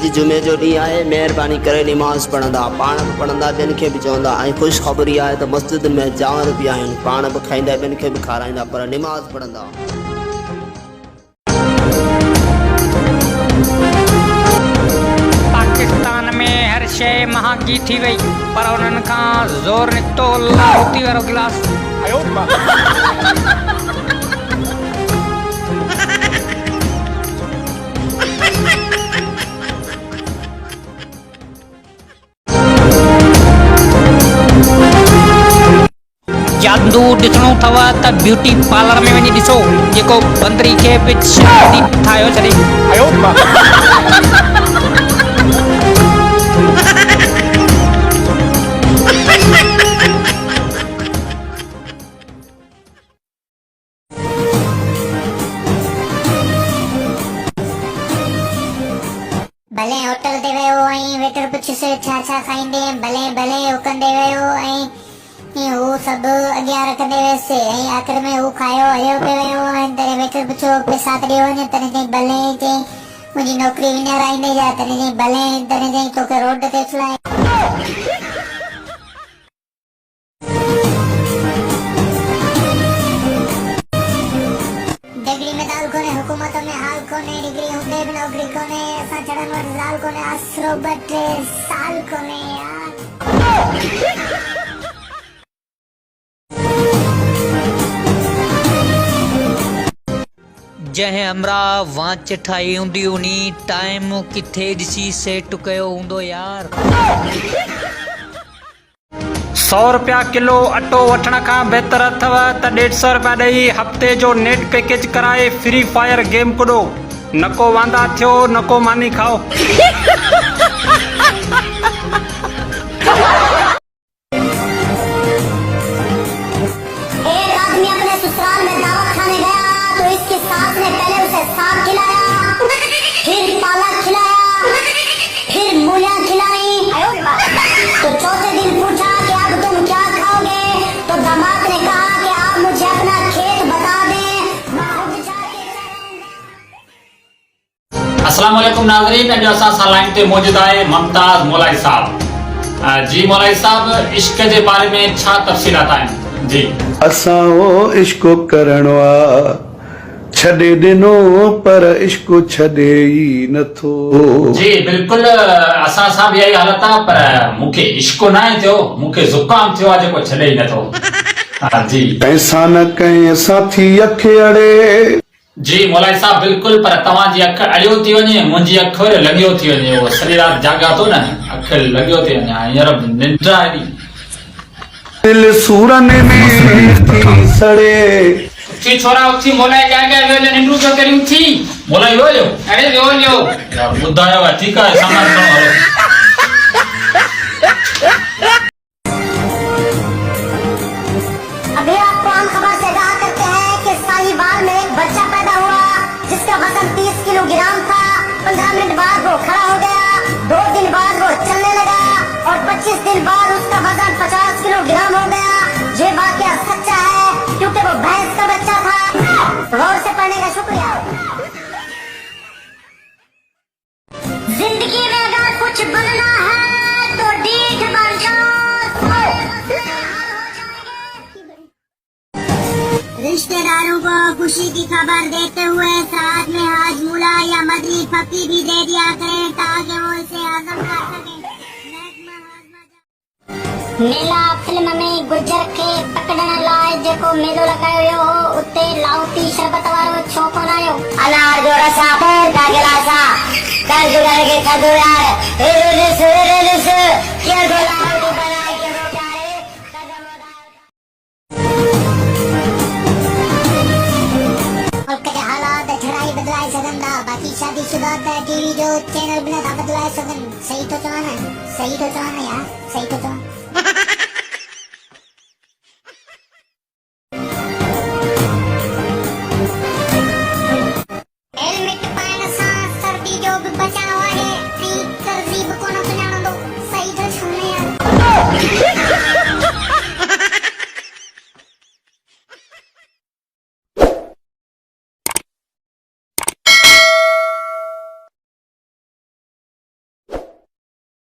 अॼु जुमे जो ॾींहुं आहे। महिरबानी करे निमाज़ पढ़ंदा, पाण बि पढ़ंदा, ॿियनि खे बि चवंदा। ऐं ख़ुशख़बरी आहे त मस्जिद में चांवर बि आहिनि, पाण बि खाईंदा, ॿियनि खे बि खाराईंदा, पर निमाज़ पढ़ंदा। पाकिस्तान में हर शइ महांगी थी वई, पर उन्हनि खां ज़ोर निकितो लाहौती वारो गिलास। जादू ॾिसणो अथव त ब्यूटी पार्लर में वञी ॾिसो, जेको बंदरी खे बि शादी ठाहियो छॾे। भले होटल ते वियो ऐं वेटर पुछियोसि छा छा खाईंदे, भले भले उकंदे वियो ऐं हू सभु अॻियां रखंदे वियसि ऐं आख़िर में हू खायो हलियो पियो वियो ऐं तॾहिं वेटर पुछियो पैसा त ॾियो वञे, तॾहिं चई भले, चई मुंहिंजी नौकिरी विञाराईंदे जा, तॾहिं चई भले, तॾहिं चई तोखे रोड ते उछलाए। डिग्री में दाल कोने, हुकूमत में हाल कोने, डिग्री हूंदे बि नौकरी कोने, असां चढ़ण वटि ज़ाल कोने, आसरो ॿ टे साल कोने यार। जंहिं हमरा वांच ठाही हूंदी उनी टाइम किथे ॾिसी सेट कयो हूंदो यार। 100 रुपया किलो अटो वठण खां बहितर अथव त 150 रुपया ॾेई हफ़्ते जो नेट पैकेज कराए फ्री फायर गेम कुॾो। न को वांदा थियो, न को मानी खाओ। एक आदमी अपने ससुराल में दावत खाने गया तो इसकी सास ने पहले उसे साग खिलाया, फिर पालक खिलाया, फिर मूलियां खिलाई। तो चौथे दिन पूछा कि अब तुम क्या खाओगे, तो दामाद ने कहा कि आप मुझे अपना खेत बता दें, मैं खुद जाके। अस्सलाम वालेकुम नाज़रीन, अॼु असां सां लाइन ते मौजूद आहे मुमताज़ मौलाई साहब। जी मौलाई साहब, इश्क जे बारे में छा तफ़सीलात आहिनि? जी असां वो इश्क करणो आ, छॾे ॾिनो पर इश्क छॾे ई नथो। जी बिल्कुल, असां सां बि इहा ई हालत आहे, पर मूंखे इश्क न आहे थियो, मूंखे ज़ुकाम थियो आहे जेको छॾे ई नथो। जी पैसा न कंहिं साथी अख अड़े। जी मौलाई साहब बिल्कुल, पर तव्हांजी अख अड़ियो थी वञे, मुंहिंजी अख लॻियो थी वञे। उहो सॼी राति जाॻा थो न, अख लॻियो थी वञे, हींअर निंड आहे। दिल सूरन में थी सड़े। उथी छोरा उथी, मोलाई जाॻा वेले निंडू पियो करी उथी। मोलाई वियो, अरे वियो यार, ॿुधायो आहे, ठीकु आहे, सामान खणो हलो। अभी आपको आम खबर से आगाह करते हैं कि साहिवाल में एक बच्चा पैदा हुआ जिसका वजन 30 किलोग्राम था। 15 मिनट बाद वो खड़ा हो गया, 2 दिन बाद वो चलने लगा और 25 दिन बाद उसका वजन 50 किलोग्राम हो गया। ये वाकया सच्चा है क्योंकि वो भैंस का बच्चा था। गौर से पढ़ने का शुक्रिया। जिंदगी में अगर कुछ बनना है तो डीठ बन जाओ। रिश्तेदारों को खुशी की खबर देते हुए साथ में हाजमुला या मदरी फकी भी दे दिया करें ताकि वो इसे हजम कर सके। मेला फिल्म में गुजर के पकड़ण लाइ जेको मेलो लगायो हो, उते लाउती शरबत वारो छोको लायो। अनार जो रसा पेर का गिलासा कर जुगर के खदो यार, क्या गोलाउती बनाए के वो प्यारे कदम मुल्क के हालात छड़ाई बदलाए सघंदा, बाक़ी शादीशुदा त टीवी जो चैनल बिना था बदलाए सघनि। सही तो चवनि, सही तो चवनि यार, सही तो चवनि। हेलमेट पाइण सां सर्दी जो बि बचाव आहे ऐं तरजीब कोन सुञाणंदो। सही तो चवनि यार।